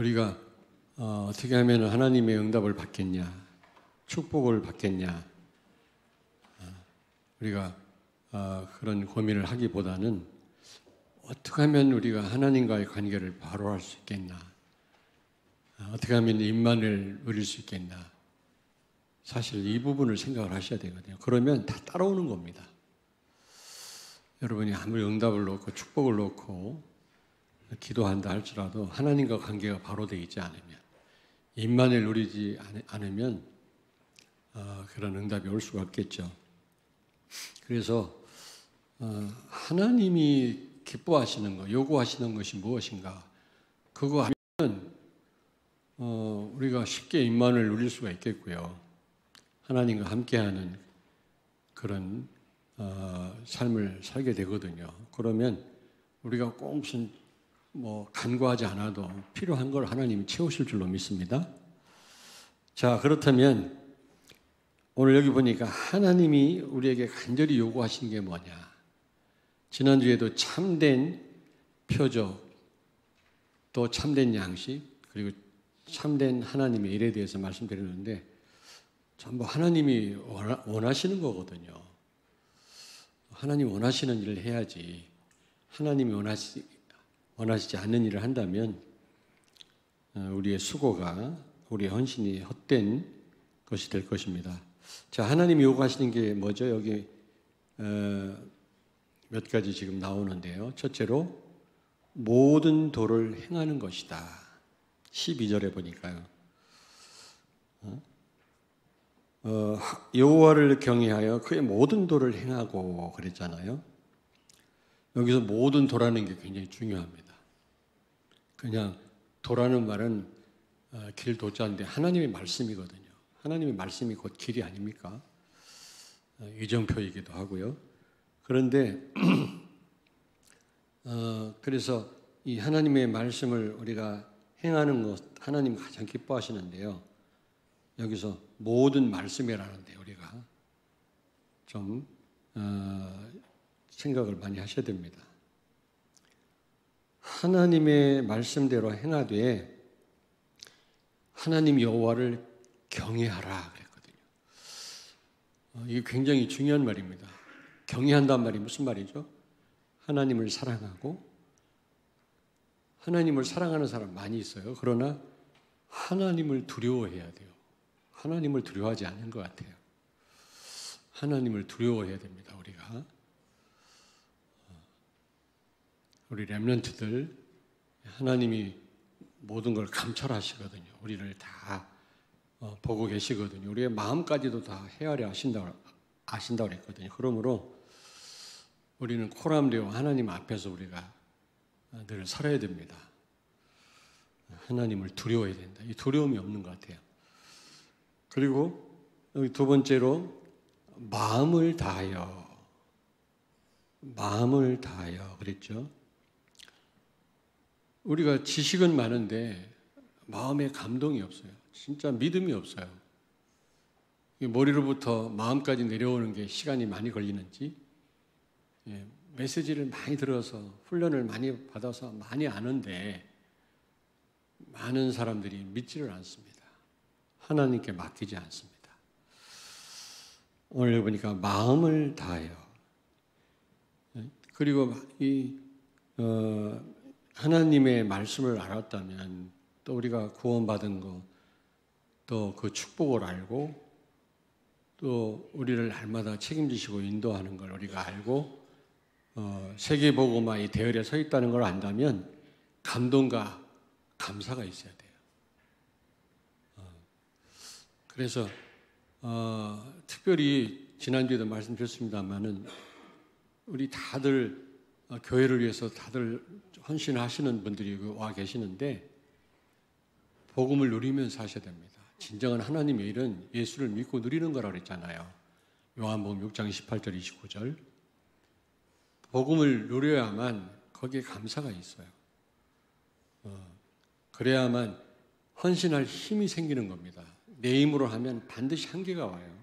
우리가 어떻게 하면 하나님의 응답을 받겠냐, 축복을 받겠냐, 우리가 그런 고민을 하기보다는 어떻게 하면 우리가 하나님과의 관계를 바로 할 수 있겠나, 어떻게 하면 임만을 누릴 수 있겠나. 사실 이 부분을 생각을 하셔야 되거든요. 그러면 다 따라오는 겁니다. 여러분이 아무리 응답을 놓고 축복을 놓고 기도한다 할지라도 하나님과 관계가 바로 되어 있지 않으면, 임만을 누리지 않으면 그런 응답이 올 수가 없겠죠. 그래서 하나님이 기뻐하시는 것, 요구하시는 것이 무엇인가, 그거 하면 우리가 쉽게 임만을 누릴 수가 있겠고요. 하나님과 함께하는 그런 삶을 살게 되거든요. 그러면 우리가 꼭 무슨 간구하지 않아도 필요한 걸 하나님이 채우실 줄로 믿습니다. 자, 그렇다면 오늘 여기 보니까 하나님이 우리에게 간절히 요구하신 게 뭐냐. 지난주에도 참된 표적, 또 참된 양식, 그리고 참된 하나님의 일에 대해서 말씀드렸는데 전부 하나님이 원하시는 거거든요. 하나님이 원하시는 일을 해야지, 하나님이 원하시지 않는 일을 한다면 우리의 수고가, 우리의 헌신이 헛된 것이 될 것입니다. 자, 하나님이 요구하시는 게 뭐죠? 여기 몇 가지 지금 나오는데요. 첫째로 모든 도를 행하는 것이다. 12절에 보니까요. 여호와를 경외하여 그의 모든 도를 행하고 그랬잖아요. 여기서 모든 도라는 게 굉장히 중요합니다. 그냥 도라는 말은 길 도자인데 하나님의 말씀이거든요. 하나님의 말씀이 곧 길이 아닙니까? 이정표이기도 하고요. 그런데 그래서 이 하나님의 말씀을 우리가 행하는 것, 하나님 가장 기뻐하시는데요. 여기서 모든 말씀이라는데 우리가 좀 생각을 많이 하셔야 됩니다. 하나님의 말씀대로 행하되 하나님 여호와를 경외하라 그랬거든요. 이게 굉장히 중요한 말입니다. 경외한다는 말이 무슨 말이죠? 하나님을 사랑하고, 하나님을 사랑하는 사람 많이 있어요. 그러나 하나님을 두려워해야 돼요. 하나님을 두려워하지 않는 것 같아요. 하나님을 두려워해야 됩니다. 우리 렘넌트들, 하나님이 모든 걸 감찰하시거든요. 우리를 다 보고 계시거든요. 우리의 마음까지도 다 헤아려 아신다고 그랬거든요. 그러므로 우리는 코람되어 하나님 앞에서 우리가 늘 살아야 됩니다. 하나님을 두려워해야 된다. 이 두려움이 없는 것 같아요. 그리고 여기 두 번째로 마음을 다하여 그랬죠. 우리가 지식은 많은데 마음에 감동이 없어요. 진짜 믿음이 없어요. 머리로부터 마음까지 내려오는 게 시간이 많이 걸리는지, 메시지를 많이 들어서 훈련을 많이 받아서 많이 아는데 많은 사람들이 믿지를 않습니다. 하나님께 맡기지 않습니다. 오늘 보니까 마음을 다하여, 그리고 하나님의 말씀을 알았다면 또 우리가 구원받은 거, 또 그 축복을 알고, 또 우리를 날마다 책임지시고 인도하는 걸 우리가 알고, 세계복음화 이 대열에 서 있다는 걸 안다면 감동과 감사가 있어야 돼요. 그래서 특별히 지난주에도 말씀드렸습니다마는 우리 다들 교회를 위해서 다들 헌신하시는 분들이 와 계시는데 복음을 누리면서 하셔야 됩니다. 진정한 하나님의 일은 예수를 믿고 누리는 거라고 그랬잖아요. 요한복음 6장 18절 29절. 복음을 누려야만 거기에 감사가 있어요. 그래야만 헌신할 힘이 생기는 겁니다. 내 힘으로 하면 반드시 한계가 와요.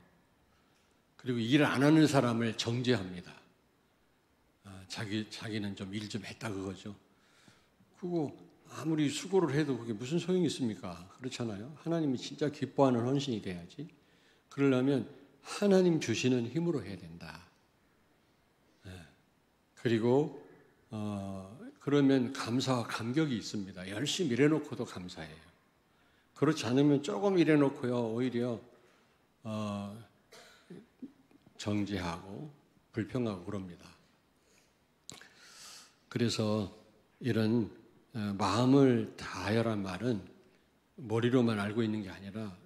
그리고 일 안 하는 사람을 정죄합니다. 자기는 좀 일 좀 했다 그거죠. 그거 아무리 수고를 해도 그게 무슨 소용이 있습니까? 그렇잖아요. 하나님이 진짜 기뻐하는 헌신이 돼야지. 그러려면 하나님 주시는 힘으로 해야 된다. 그리고 그러면 감사와 감격이 있습니다. 열심히 일해놓고도 감사해요. 그렇지 않으면 조금 일해놓고요, 오히려 정죄하고 불평하고 그럽니다. 그래서 이런 마음을 다하여란 말은 머리로만 알고 있는 게 아니라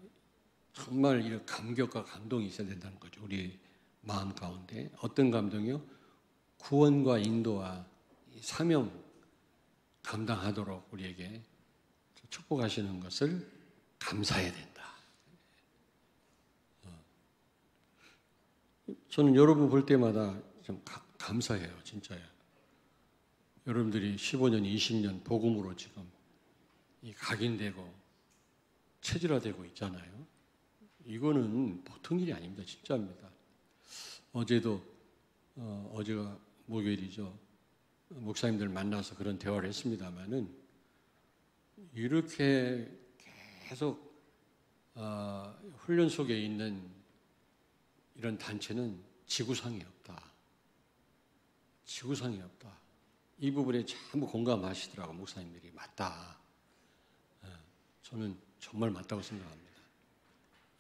정말 이런 감격과 감동이 있어야 된다는 거죠. 우리 마음 가운데. 어떤 감동이요? 구원과 인도와 사명 감당하도록 우리에게 축복하시는 것을 감사해야 된다. 저는 여러분 볼 때마다 좀 감사해요. 진짜요. 여러분들이 15년, 20년 복음으로 지금 각인되고 체질화되고 있잖아요. 이거는 보통 일이 아닙니다. 진짜입니다. 어제가 목요일이죠. 목사님들 만나서 그런 대화를 했습니다마는 이렇게 계속 훈련 속에 있는 이런 단체는 지구상에 없다. 지구상에 없다. 이 부분에 전부 공감하시더라고 목사님들이. 맞다. 저는 정말 맞다고 생각합니다.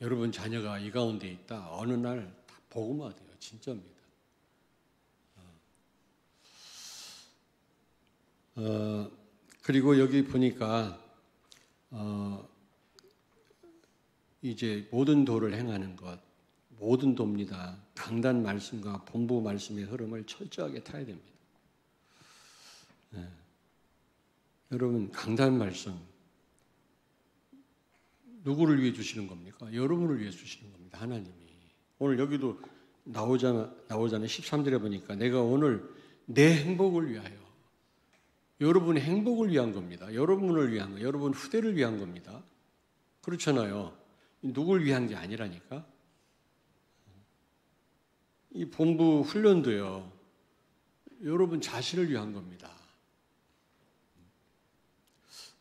여러분 자녀가 이 가운데 있다. 어느 날 다 복음화돼요. 진짜입니다. 그리고 여기 보니까 이제 모든 도를 행하는 것, 모든 도입니다. 강단 말씀과 본부 말씀의 흐름을 철저하게 타야 됩니다. 여러분 강단 말씀 누구를 위해 주시는 겁니까? 여러분을 위해 주시는 겁니다. 하나님이. 오늘 여기도 나오잖아요. 13절에 보니까 내가 오늘 내 행복을 위하여, 여러분의 행복을 위한 겁니다. 여러분을 위한 거, 여러분 후대를 위한 겁니다. 그렇잖아요. 누굴 위한 게 아니라니까. 이 본부 훈련도요, 여러분 자신을 위한 겁니다.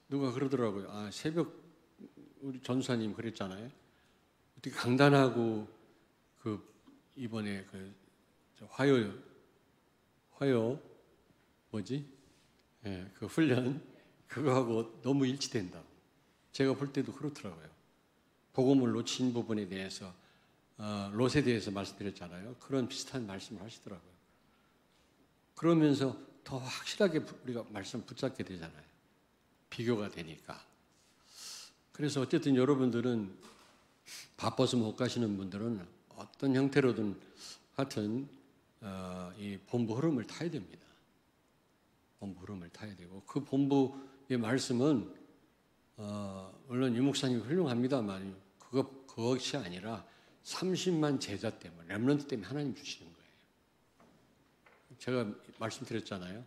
누가 그러더라고요. 새벽 우리 전사님 그랬잖아요. 어떻게 강단하고 이번에 화요 뭐지? 그 훈련 그거하고 너무 일치된다고. 제가 볼 때도 그렇더라고요. 복음을 놓친 부분에 대해서 롯에 대해서 말씀드렸잖아요. 그런 비슷한 말씀을 하시더라고요. 그러면서 더 확실하게 우리가 말씀 붙잡게 되잖아요. 비교가 되니까. 그래서 어쨌든 여러분들은 바빠서 못 가시는 분들은 어떤 형태로든 하여튼 이 본부 흐름을 타야 됩니다. 본부 흐름을 타야 되고 그 본부의 말씀은 물론 유 목사님이 훌륭합니다만 그것이 아니라 30만 제자 때문에 렘넌트 때문에 하나님 주시는 거예요. 제가 말씀드렸잖아요.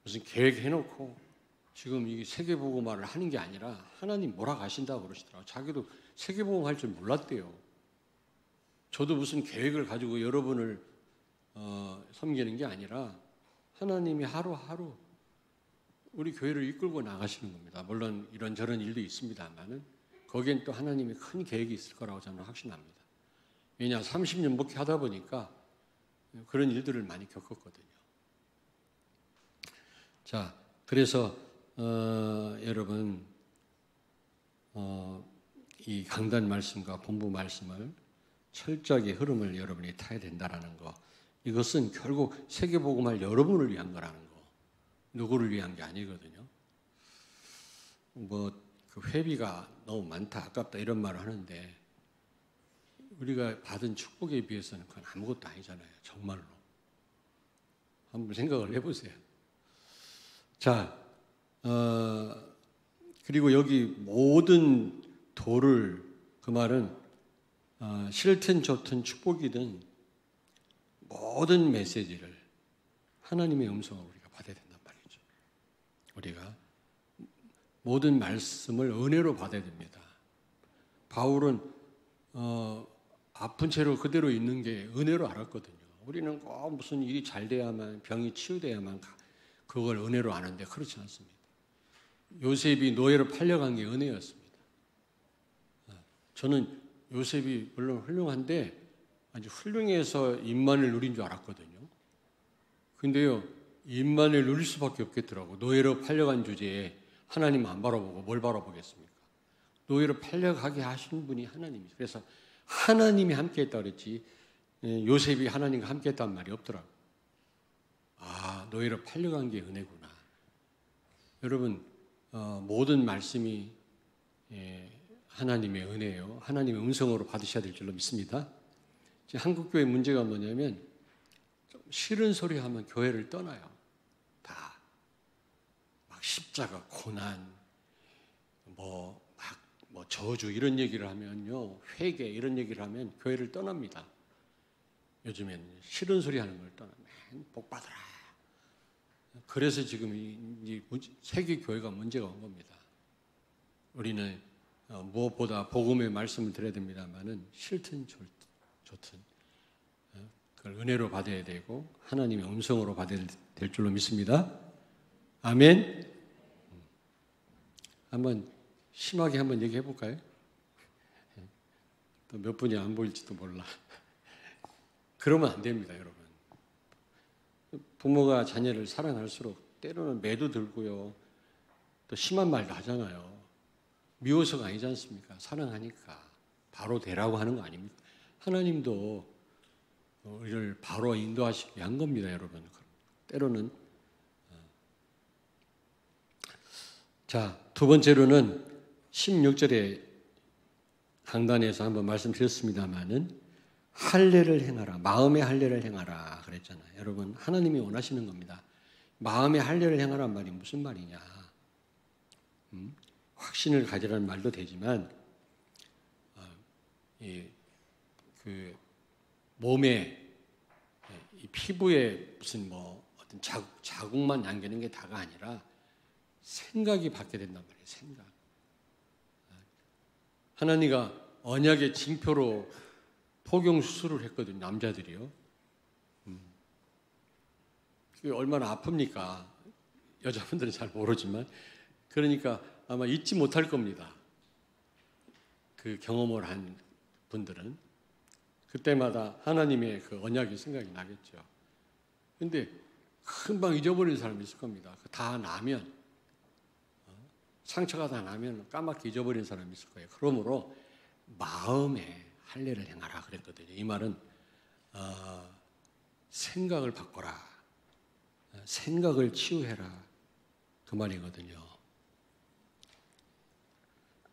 무슨 계획해놓고 지금 이 세계복음화를 하는 게 아니라 하나님 몰아가신다고 그러시더라고요. 자기도 세계복음 할 줄 몰랐대요. 저도 무슨 계획을 가지고 여러분을 섬기는 게 아니라 하나님이 하루하루 우리 교회를 이끌고 나가시는 겁니다. 물론 이런저런 일도 있습니다만은 거기엔 또 하나님이 큰 계획이 있을 거라고 저는 확신합니다. 왜냐 30년 목회하다 보니까 그런 일들을 많이 겪었거든요. 자, 그래서 여러분 이 강단 말씀과 본부 말씀을 철저하게 흐름을 여러분이 타야 된다라는 거. 이것은 결국 세계복음할 여러분을 위한 거라는 거. 누구를 위한 게 아니거든요. 그 회비가 너무 많다, 아깝다 이런 말을 하는데 우리가 받은 축복에 비해서는 그건 아무것도 아니잖아요. 정말로. 한번 생각을 해보세요. 자, 그리고 여기 모든 도를, 그 말은 싫든 좋든 축복이든 모든 메시지를 하나님의 음성을 우리가 받아야 된단 말이죠. 우리가 모든 말씀을 은혜로 받아야 됩니다. 바울은 아픈 채로 그대로 있는 게 은혜로 알았거든요. 우리는 꼭 무슨 일이 잘 돼야만, 병이 치유돼야만 그걸 은혜로 아는데 그렇지 않습니다. 요셉이 노예로 팔려간 게 은혜였습니다. 저는 요셉이 물론 훌륭한데 아주 훌륭해서 임만을 누린 줄 알았거든요. 근데요, 임만을 누릴 수밖에 없겠더라고. 노예로 팔려간 주제에 하나님 안 바라보고 뭘 바라보겠습니까? 노예로 팔려가게 하신 분이 하나님이죠. 그래서 하나님이 함께했다 그랬지 요셉이 하나님과 함께했단 말이 없더라고. 아, 노예로 팔려간 게 은혜구나. 여러분, 모든 말씀이 하나님의 은혜예요. 하나님의 음성으로 받으셔야 될 줄로 믿습니다. 지금 한국교회 문제가 뭐냐면 좀 싫은 소리 하면 교회를 떠나요. 다. 막 십자가, 고난, 뭐 저주 이런 얘기를 하면요. 회개 이런 얘기를 하면 교회를 떠납니다. 요즘엔 싫은 소리 하는 걸 떠나면 복 받아라. 그래서 지금 이 세계 교회가 문제가 온 겁니다. 우리는 무엇보다 복음의 말씀을 드려야 됩니다만은 싫든 좋든 그걸 은혜로 받아야 되고 하나님의 음성으로 받아야 될 줄로 믿습니다. 아멘. 한번 심하게 한번 얘기해 볼까요? 또 몇 분이 안 보일지도 몰라. 그러면 안 됩니다, 여러분. 부모가 자녀를 사랑할수록 때로는 매도 들고요. 또 심한 말도 하잖아요. 미워서가 아니지 않습니까? 사랑하니까 바로 되라고 하는 거 아닙니까? 하나님도 우리를 바로 인도하시기 위한 겁니다, 여러분. 때로는. 자, 두 번째로는 16절에 강단에서 한번 말씀드렸습니다마는 할례를 행하라. 마음의 할례를 행하라 그랬잖아요. 여러분, 하나님이 원하시는 겁니다. 마음의 할례를 행하란 말이 무슨 말이냐? 확신을 가지라는 말도 되지만 그 몸에 이 피부에 무슨 뭐 어떤 자국만 남기는 게 다가 아니라 생각이 바뀌게 된단 말이에요. 생각. 하나님과 언약의 징표로 포경 수술을 했거든요. 남자들이요. 그게 얼마나 아픕니까? 여자분들은 잘 모르지만 그러니까 아마 잊지 못할 겁니다. 그 경험을 한 분들은 그때마다 하나님의 그 언약이 생각이 나겠죠. 근데 금방 잊어버리는 사람이 있을 겁니다. 다 나면 상처가 다 나면 까맣게 잊어버리는 사람이 있을 거예요. 그러므로 마음에 할례를 행하라 그랬거든요. 이 말은 생각을 바꿔라. 생각을 치유해라. 그 말이거든요.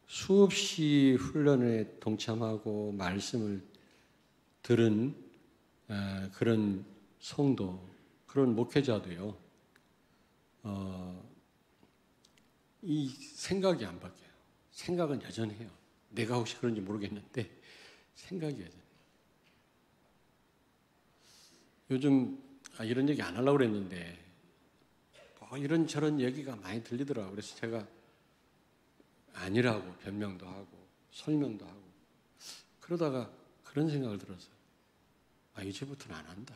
수없이 훈련에 동참하고 말씀을 들은 그런 성도, 그런 목회자도요. 이 생각이 안 바뀌어요. 생각은 여전해요. 내가 혹시 그런지 모르겠는데 생각이 여전해요. 요즘 이런 얘기 안 하려고 그랬는데 이런저런 얘기가 많이 들리더라고요. 그래서 제가 아니라고 변명도 하고 설명도 하고 그러다가 그런 생각을 들어서 이제부터는 안 한다.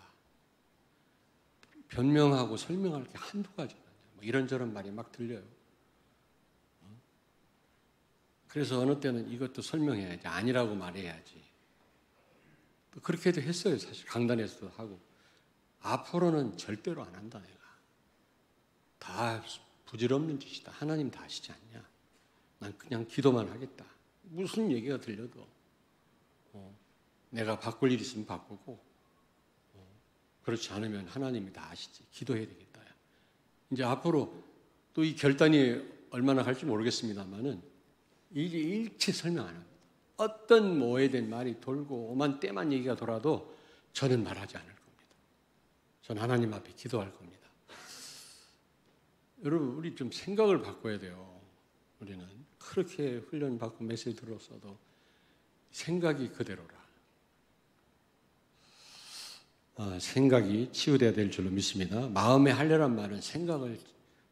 변명하고 설명할 게 한두 가지가 아니야. 뭐 이런저런 말이 막 들려요. 그래서 어느 때는 이것도 설명해야지. 아니라고 말해야지. 그렇게도 했어요. 사실 강단에서도 하고. 앞으로는 절대로 안 한다 내가. 다 부질없는 짓이다. 하나님 다 아시지 않냐. 난 그냥 기도만 하겠다. 무슨 얘기가 들려도 내가 바꿀 일 있으면 바꾸고 그렇지 않으면 하나님이 다 아시지. 기도해야 되겠다. 이제 앞으로 또 이 결단이 얼마나 갈지 모르겠습니다만은 이게 일체 설명 안 합니다. 어떤 모해된 말이 돌고 오만 때만 얘기가 돌아도 저는 말하지 않을 겁니다. 저는 하나님 앞에 기도할 겁니다. 여러분, 우리 좀 생각을 바꿔야 돼요. 우리는 그렇게 훈련받고 메시지 들었어도 생각이 그대로라. 생각이 치유돼야 될 줄로 믿습니다. 마음의 할례란 말은 생각을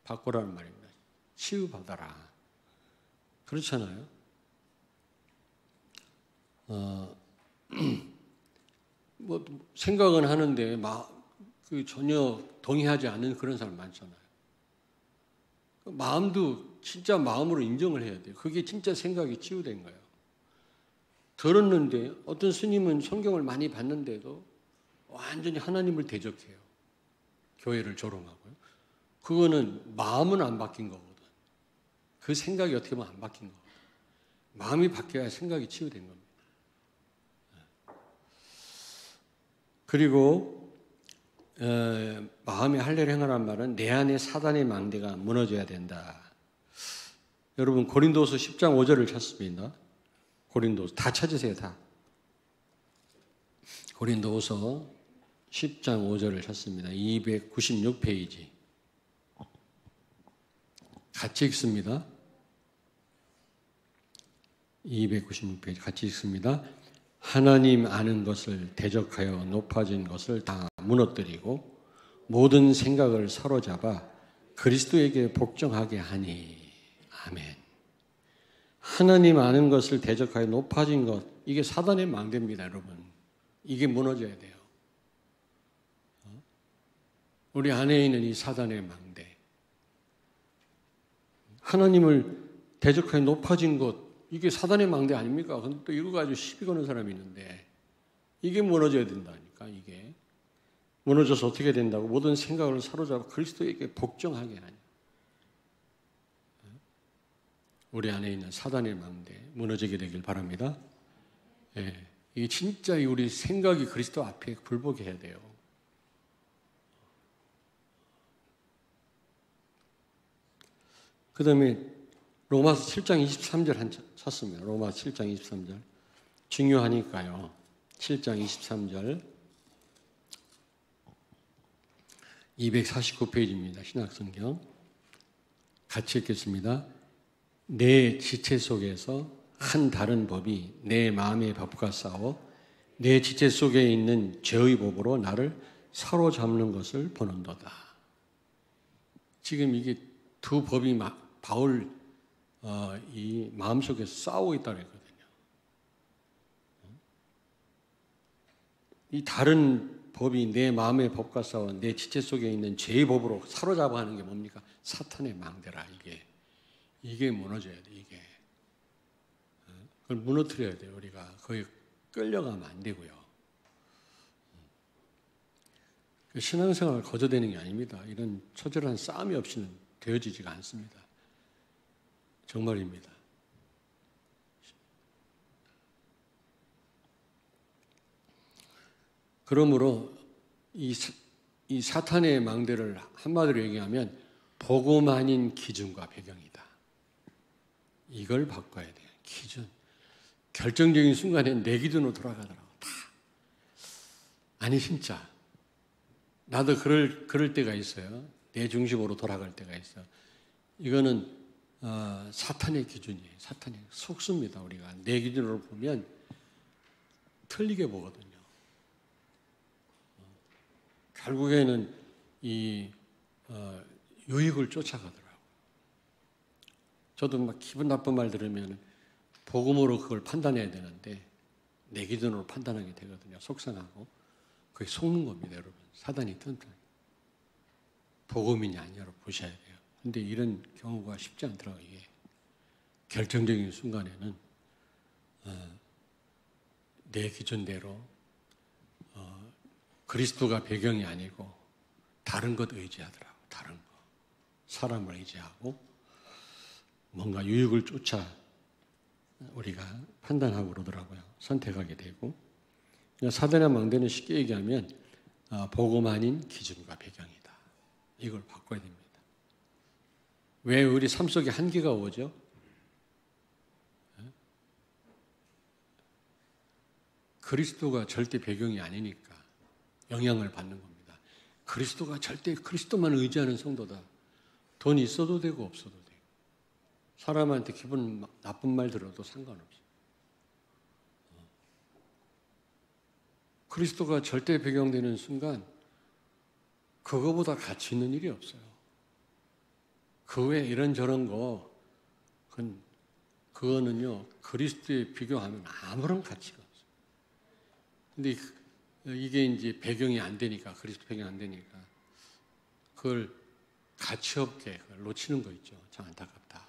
바꾸라는 말입니다. 치유받아라. 그렇잖아요. 뭐 생각은 하는데 전혀 동의하지 않는 그런 사람 많잖아요. 마음도 진짜 마음으로 인정을 해야 돼요. 그게 진짜 생각이 치유된 거예요. 들었는데 어떤 스님은 성경을 많이 봤는데도 완전히 하나님을 대적해요. 교회를 조롱하고요. 그거는 마음은 안 바뀐 거거든. 그 생각이 어떻게 보면 안 바뀐 거거든. 마음이 바뀌어야 생각이 치유된 겁니다. 그리고 마음의 할례를 행하란 말은 내 안에 사단의 망대가 무너져야 된다. 여러분 고린도서 10장 5절을 찾습니다. 고린도서 다 찾으세요. 다. 고린도서 10장 5절을 찾습니다. 296페이지. 같이 읽습니다. 296페이지 같이 읽습니다. 하나님 아는 것을 대적하여 높아진 것을 다 무너뜨리고 모든 생각을 사로잡아 그리스도에게 복종하게 하니. 아멘. 하나님 아는 것을 대적하여 높아진 것, 이게 사단의 망대입니다, 여러분. 이게 무너져야 돼요. 우리 안에 있는 이 사단의 망대. 하나님을 대적하여 높아진 것, 이게 사단의 망대 아닙니까? 근데 또 이거 가지고 시비 거는 사람이 있는데 이게 무너져야 된다니까. 이게 무너져서 어떻게 된다고? 모든 생각을 사로잡아 그리스도에게 복종하게 하니. 우리 안에 있는 사단의 망대 무너지게 되길 바랍니다. 예, 이게 진짜 우리 생각이 그리스도 앞에 굴복해야 해야 돼요. 그 다음에 로마서 7장 23절 찾습니다. 로마서 7장 23절. 중요하니까요. 7장 23절. 249페이지입니다. 신약성경. 같이 읽겠습니다. 내 지체 속에서 한 다른 법이 내 마음의 법과 싸워 내 지체 속에 있는 죄의 법으로 나를 사로잡는 것을 보는도다. 지금 이게 두 법이 바울 이 마음속에서 싸우고 있다고 했거든요. 이 다른 법이 내 마음의 법과 싸워 내 지체 속에 있는 죄의 법으로 사로잡아 하는 게 뭡니까? 사탄의 망대라. 이게 무너져야 돼. 이게 그걸 무너뜨려야 돼요. 우리가 거기 끌려가면 안 되고요. 신앙생활을 거저되는 게 아닙니다. 이런 처절한 싸움이 없이는 되어지지가 않습니다. 정말입니다. 그러므로 이 사탄의 망대를 한마디로 얘기하면 복음 아닌 기준과 배경이다. 이걸 바꿔야 돼요. 기준. 결정적인 순간에 내 기준으로 돌아가더라고. 다. 아니 진짜. 나도 그럴 때가 있어요. 내 중심으로 돌아갈 때가 있어요. 이거는 사탄의 기준이에요. 사탄이 속습니다. 우리가 내 기준으로 보면 틀리게 보거든요. 결국에는 이 유익을 쫓아가더라고요. 저도 막 기분 나쁜 말 들으면 복음으로 그걸 판단해야 되는데 내 기준으로 판단하게 되거든요. 속상하고. 그게 속는 겁니다, 여러분. 사단이 튼튼. 복음이냐 아니냐로 보셔야 돼요. 근데 이런 경우가 쉽지 않더라고요. 이게 결정적인 순간에는 내 기준대로 그리스도가 배경이 아니고 다른 것 의지하더라고. 다른 거. 사람을 의지하고 뭔가 유익을 쫓아 우리가 판단하고 그러더라고요. 선택하게 되고. 사단의 망대는 쉽게 얘기하면 복음 아닌 기준과 배경이다. 이걸 바꿔야 됩니다. 왜 우리 삶 속에 한계가 오죠? 그리스도가 절대 배경이 아니니까 영향을 받는 겁니다. 그리스도가 절대 그리스도만 의지하는 성도다. 돈이 있어도 되고 없어도 되고 사람한테 기분 나쁜 말 들어도 상관없어요. 그리스도가 절대 배경되는 순간 그거보다 가치 있는 일이 없어요. 그 외에 이런저런 거 그거는요 그리스도에 비교하면 아무런 가치가 없어요. 근데 이게 이제 배경이 안 되니까 그리스도 배경이 안 되니까 그걸 가치 없게 그걸 놓치는 거 있죠. 참 안타깝다.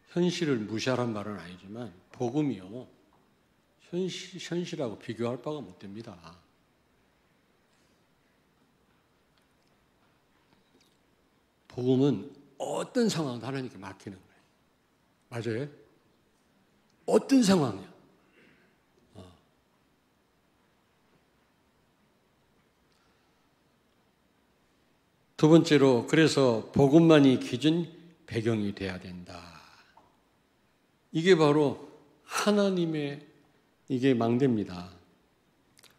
현실을 무시하란 말은 아니지만 복음이요, 현실하고 비교할 바가 못 됩니다. 복음은 어떤 상황도 하나님께 맡기는 거예요. 맞아요? 어떤 상황이야. 두 번째로, 그래서 복음만이 기준 배경이 돼야 된다. 이게 바로 하나님의 이게 망대입니다.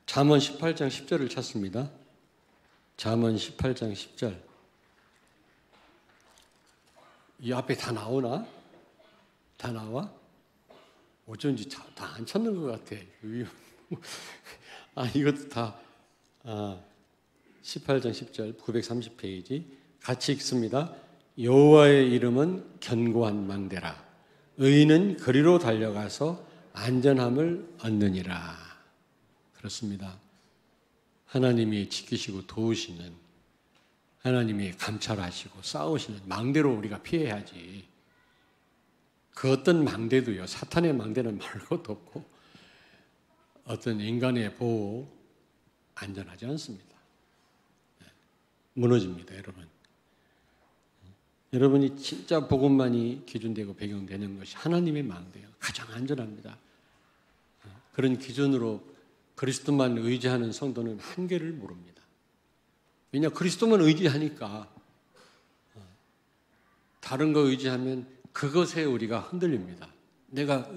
잠언 18장 10절을 찾습니다. 잠언 18장 10절. 이 앞에 다 나오나? 다 나와? 어쩐지 다 안 찾는 것 같아. 이것도 다 18장 10절 930페이지 같이 읽습니다. 여호와의 이름은 견고한 망대라. 의인은 거리로 달려가서 안전함을 얻느니라. 그렇습니다. 하나님이 지키시고 도우시는, 하나님이 감찰하시고 싸우시는 망대로 우리가 피해야지. 그 어떤 망대도요, 사탄의 망대는 말 것도 없고 어떤 인간의 보호 안전하지 않습니다. 무너집니다, 여러분. 여러분이 진짜 복음만이 기준되고 배경되는 것이 하나님의 망대예요. 가장 안전합니다. 그런 기준으로 그리스도만 의지하는 성도는 한계를 모릅니다. 왜냐, 그리스도만 의지하니까. 다른 거 의지하면 그것에 우리가 흔들립니다. 내가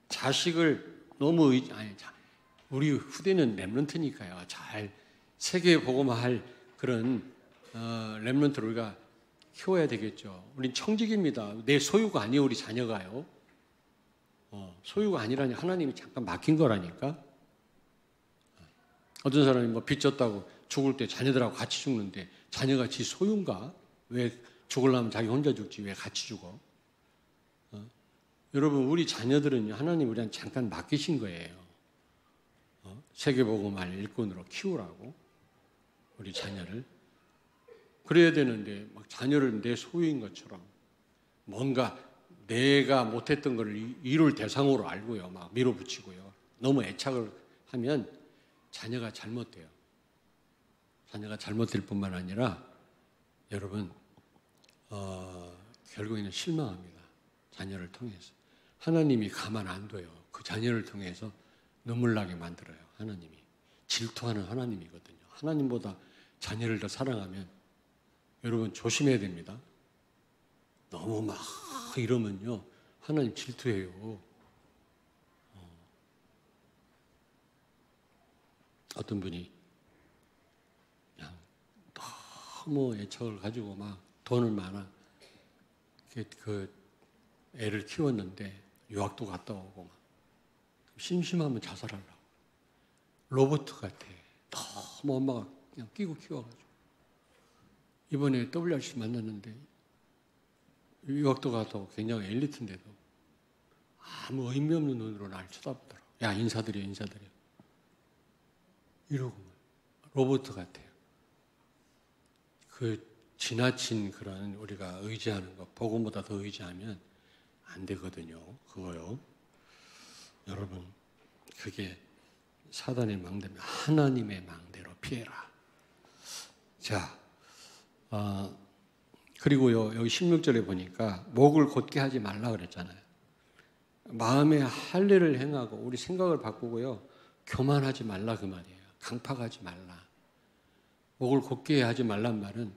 자식을 너무 우리 후대는 렘넌트니까요. 잘 세계 복음화할 그런 렘넌트를 우리가 키워야 되겠죠. 우린 청직입니다. 내 소유가 아니에요, 우리 자녀가요. 소유가 아니라니 하나님이 잠깐 맡긴 거라니까. 어떤 사람이 뭐 빚졌다고 죽을 때 자녀들하고 같이 죽는데 자녀가 지 소유인가? 왜 죽으려면 자기 혼자 죽지 왜 같이 죽어? 여러분, 우리 자녀들은요, 하나님 우리한테 잠깐 맡기신 거예요. 세계복음할 일꾼으로 키우라고, 우리 자녀를. 그래야 되는데 막 자녀를 내 소유인 것처럼 뭔가 내가 못했던 걸 이룰 대상으로 알고요, 막 밀어붙이고요. 너무 애착을 하면 자녀가 잘못돼요. 자녀가 잘못될 뿐만 아니라 여러분 결국에는 실망합니다. 자녀를 통해서. 하나님이 가만 안 둬요. 그 자녀를 통해서 눈물 나게 만들어요. 하나님이. 질투하는 하나님이거든요. 하나님보다 자녀를 더 사랑하면 여러분 조심해야 됩니다. 너무 막 이러면요, 하나님 질투해요. 어떤 분이 그냥 너무 애착을 가지고 막 돈을 많아 그 애를 키웠는데 유학도 갔다 오고 막 심심하면 자살하려고. 로봇 같아. 너무 엄마가 그냥 끼고 키워가지고. 이번에 WRC 만났는데 유학도 갔다 오고 굉장히 엘리트인데도 아무 의미 없는 눈으로 날 쳐다보더라고. 야, 인사드려. 이러고 로봇 같아요. 그 지나친 그런 우리가 의지하는 것, 복음보다 더 의지하면 안 되거든요. 그거요. 여러분, 그게 사단의 망대면 하나님의 망대로 피해라. 자, 그리고요, 여기 16절에 보니까 목을 곧게 하지 말라 그랬잖아요. 마음에 할례를 행하고 우리 생각을 바꾸고요, 교만하지 말라 그 말이에요. 강팍하지 말라. 목을 곧게 하지 말란 말은,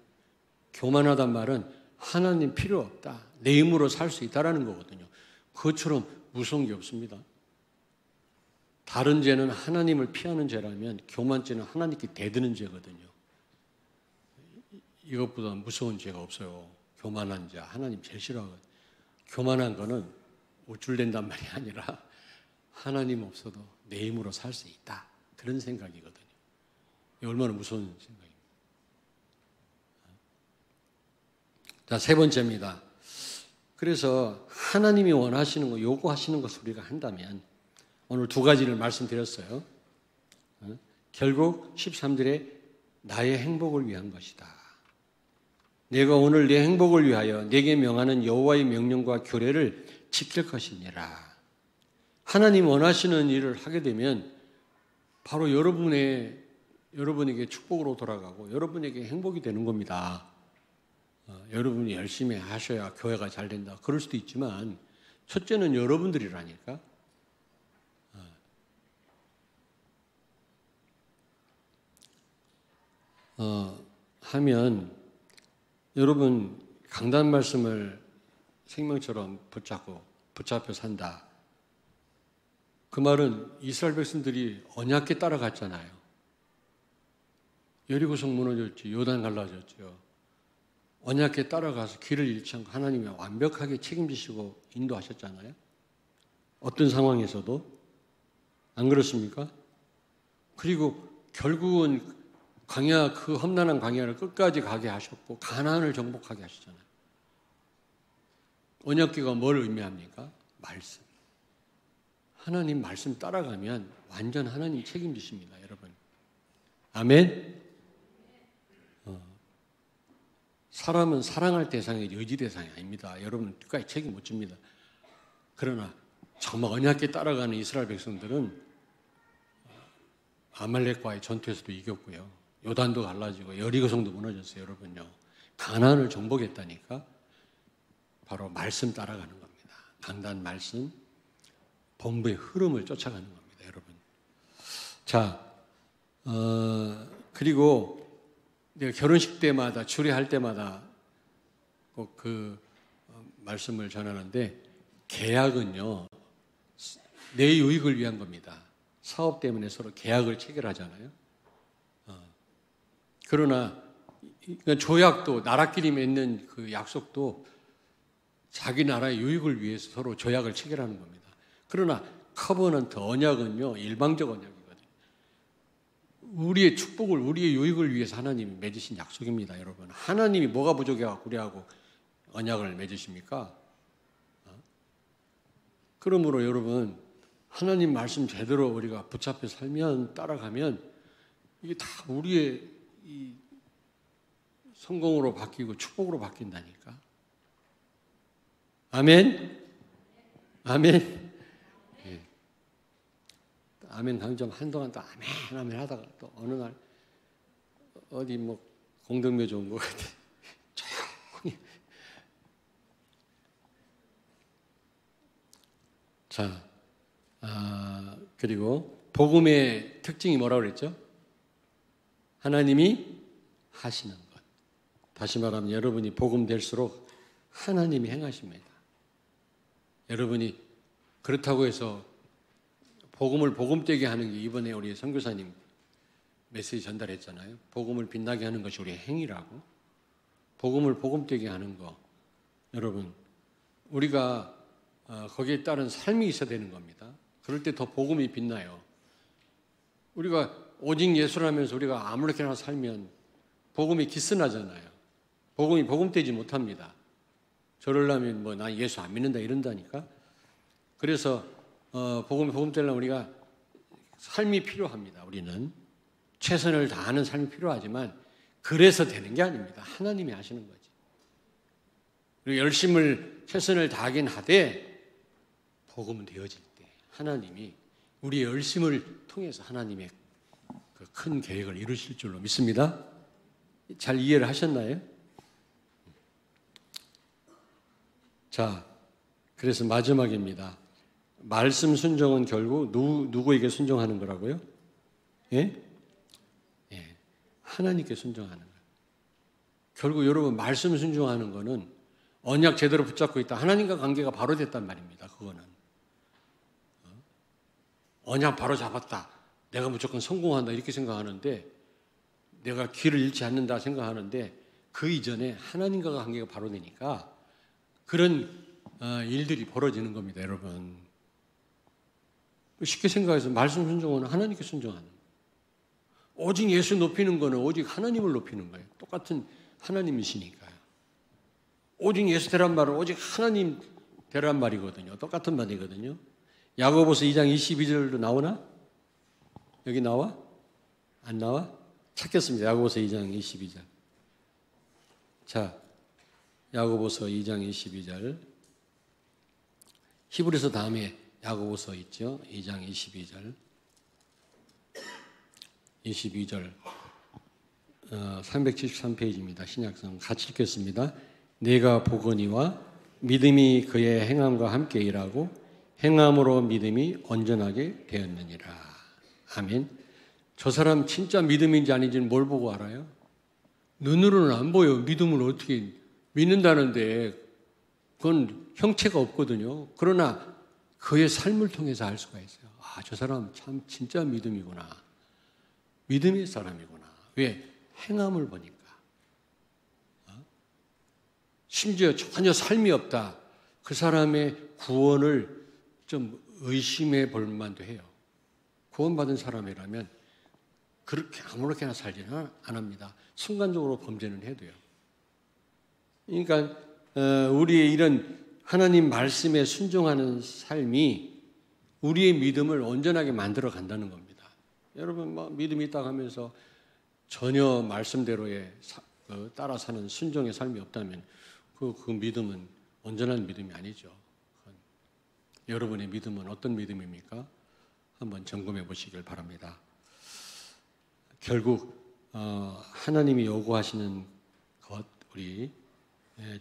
교만하단 말은 하나님 필요 없다, 내 힘으로 살 수 있다라는 거거든요. 그것처럼 무서운 게 없습니다. 다른 죄는 하나님을 피하는 죄라면 교만죄는 하나님께 대드는 죄거든요. 이것보다 무서운 죄가 없어요. 교만한 자, 하나님 제일 싫어하거든요. 교만한 거는 우쭐댄단 말이 아니라 하나님 없어도 내 힘으로 살 수 있다, 그런 생각이거든요. 이게 얼마나 무서운 생각입니다. 자, 세 번째입니다. 그래서 하나님이 원하시는 거, 요구하시는 것을 우리가 한다면, 오늘 두 가지를 말씀드렸어요. 결국 13절에 나의 행복을 위한 것이다. 내가 오늘 내 행복을 위하여 내게 명하는 여호와의 명령과 규례를 지킬 것이니라. 하나님 원하시는 일을 하게 되면 바로 여러분에게 축복으로 돌아가고 여러분에게 행복이 되는 겁니다. 여러분이 열심히 하셔야 교회가 잘 된다. 그럴 수도 있지만 첫째는 여러분들이라니까. 하면 여러분 강단 말씀을 생명처럼 붙잡혀 산다. 그 말은 이스라엘 백성들이 언약궤 따라갔잖아요. 여리고성 무너졌죠. 요단 갈라졌죠. 언약궤 따라가서 길을 잃지 않고 하나님이 완벽하게 책임지시고 인도하셨잖아요. 어떤 상황에서도. 안 그렇습니까? 그리고 결국은 그 험난한 광야를 끝까지 가게 하셨고 가나안을 정복하게 하셨잖아요. 언약궤가 뭘 의미합니까? 말씀. 하나님 말씀 따라가면 완전 하나님 책임지십니다, 여러분. 아멘? 사람은 사랑할 대상이 의지 대상이 아닙니다. 여러분 끝까지 책임 못 집니다. 그러나 정말 언약궤 따라가는 이스라엘 백성들은 아말렉과의 전투에서도 이겼고요. 요단도 갈라지고 여리고성도 무너졌어요, 여러분요. 가나안을 정복했다니까. 바로 말씀 따라가는 겁니다. 강단 말씀, 본부의 흐름을 쫓아가는 겁니다, 여러분. 자, 그리고 내가 결혼식 때마다 주례할 때마다 꼭 그 말씀을 전하는데 계약은요 내 유익을 위한 겁니다. 사업 때문에 서로 계약을 체결하잖아요. 그러나 조약도 나라끼리 맺는 그 약속도 자기 나라의 유익을 위해서 서로 조약을 체결하는 겁니다. 그러나 커버넌트 언약은요 일방적 언약이거든요. 우리의 축복을 우리의 유익을 위해서 하나님이 맺으신 약속입니다, 여러분. 하나님이 뭐가 부족해갖고 우리하고 언약을 맺으십니까? 그러므로 여러분 하나님 말씀 제대로 우리가 붙잡혀 살면 따라가면 이게 다 우리의 이 성공으로 바뀌고 축복으로 바뀐다니까. 아멘? 아멘? 예. 아멘 강점 한동안 또 아멘 하다가 또 어느 날 어디 뭐 공동묘 온 것 같아. 조용히. 자, 그리고 복음의 특징이 뭐라고 그랬죠? 하나님이 하시는 것. 다시 말하면 여러분이 복음 될수록 하나님이 행하십니다. 여러분이 그렇다고 해서 복음을 복음되게 하는 게 이번에 우리 선교사님 메시지 전달했잖아요. 복음을 빛나게 하는 것이 우리의 행위라고. 복음을 복음되게 하는 거. 여러분 우리가 거기에 따른 삶이 있어야 되는 겁니다. 그럴 때 더 복음이 빛나요. 우리가 오직 예수를 하면서 우리가 아무렇게나 살면 복음이 기스나잖아요. 복음이 복음되지 못합니다. 저러려면 뭐 나 예수 안 믿는다 이런다니까. 그래서 복음이 복음되려면 우리가 삶이 필요합니다. 우리는 최선을 다하는 삶이 필요하지만 그래서 되는 게 아닙니다. 하나님이 하시는 거지. 그리고 열심을 최선을 다하긴 하되 복음은 되어질 때 하나님이 우리의 열심을 통해서 하나님의 그 큰 계획을 이루실 줄로 믿습니다. 잘 이해를 하셨나요? 자, 그래서 마지막입니다. 말씀 순종은 결국 누구에게 순종하는 거라고요? 예? 예, 하나님께 순종하는 거예요. 결국 여러분 말씀 순종하는 거는 언약 제대로 붙잡고 있다. 하나님과 관계가 바로 됐단 말입니다. 그거는 언약 바로 잡았다. 내가 무조건 성공한다 이렇게 생각하는데 내가 길을 잃지 않는다 생각하는데 그 이전에 하나님과 관계가 바로 되니까 그런 일들이 벌어지는 겁니다, 여러분. 쉽게 생각해서 말씀 순종은 하나님께 순종하는 거예요. 오직 예수 높이는 거는 오직 하나님을 높이는 거예요. 똑같은 하나님이시니까요. 오직 예수 되란 말은 오직 하나님 되란 말이거든요. 똑같은 말이거든요. 야고보서 2장 22절도 나오나? 여기 나와? 안 나와? 찾겠습니다. 야고보서 2장 22절. 자, 야고보서 2장 22절. 히브리서 다음에 야고보서 있죠. 2장 22절. 22절 373페이지입니다. 신약성 같이 읽겠습니다. 내가 보거니와 믿음이 그의 행함과 함께 일하고 행함으로 믿음이 온전하게 되었느니라. 아멘. 저 사람 진짜 믿음인지 아닌지는 뭘 보고 알아요? 눈으로는 안 보여. 믿음을 어떻게 믿는다는데 그건 형체가 없거든요. 그러나 그의 삶을 통해서 알 수가 있어요. 아, 저 사람 참 진짜 믿음이구나. 믿음의 사람이구나. 왜? 행함을 보니까. 심지어 전혀 삶이 없다. 그 사람의 구원을 좀 의심해 볼 만도 해요. 구원받은 사람이라면 그렇게 아무렇게나 살지는 안 합니다. 순간적으로 범죄는 해도요. 그러니까 우리의 이런 하나님 말씀에 순종하는 삶이 우리의 믿음을 온전하게 만들어 간다는 겁니다. 여러분 믿음이 있다고 하면서 전혀 말씀대로의 따라 사는 순종의 삶이 없다면 그 믿음은 온전한 믿음이 아니죠. 여러분의 믿음은 어떤 믿음입니까? 한번 점검해 보시길 바랍니다. 결국 하나님이 요구하시는 것, 우리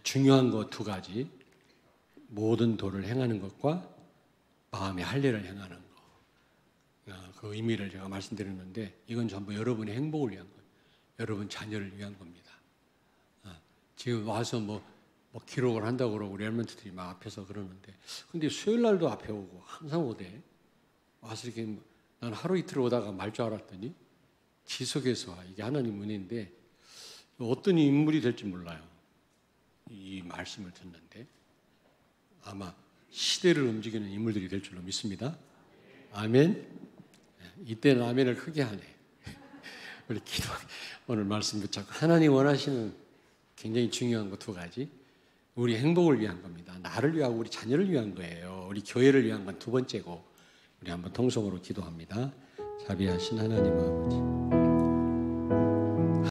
중요한 것 두 가지, 모든 도를 행하는 것과 마음의 할례를 행하는 것, 그 의미를 제가 말씀드렸는데 이건 전부 여러분의 행복을 위한 거예요. 여러분 자녀를 위한 겁니다. 지금 와서 뭐 기록을 한다고 그러고 우리 랩런트들이 막 앞에서 그러는데 근데 수요일 날도 앞에 오고 항상 오대. 와서 이렇게 난 하루 이틀 오다가 말 줄 알았더니 지속해서 와. 이게 하나님 은혜인데 어떤 인물이 될지 몰라요. 이 말씀을 듣는데 아마 시대를 움직이는 인물들이 될 줄로 믿습니다. 아멘. 이때는 아멘을 크게 하네. 우리 기도 오늘 말씀 붙잡고 하나님 원하시는 굉장히 중요한 거 두 가지. 우리 행복을 위한 겁니다. 나를 위하고 우리 자녀를 위한 거예요. 우리 교회를 위한 건 두 번째고 우리 한번 통성으로 기도합니다. 자비하신 하나님 아버지.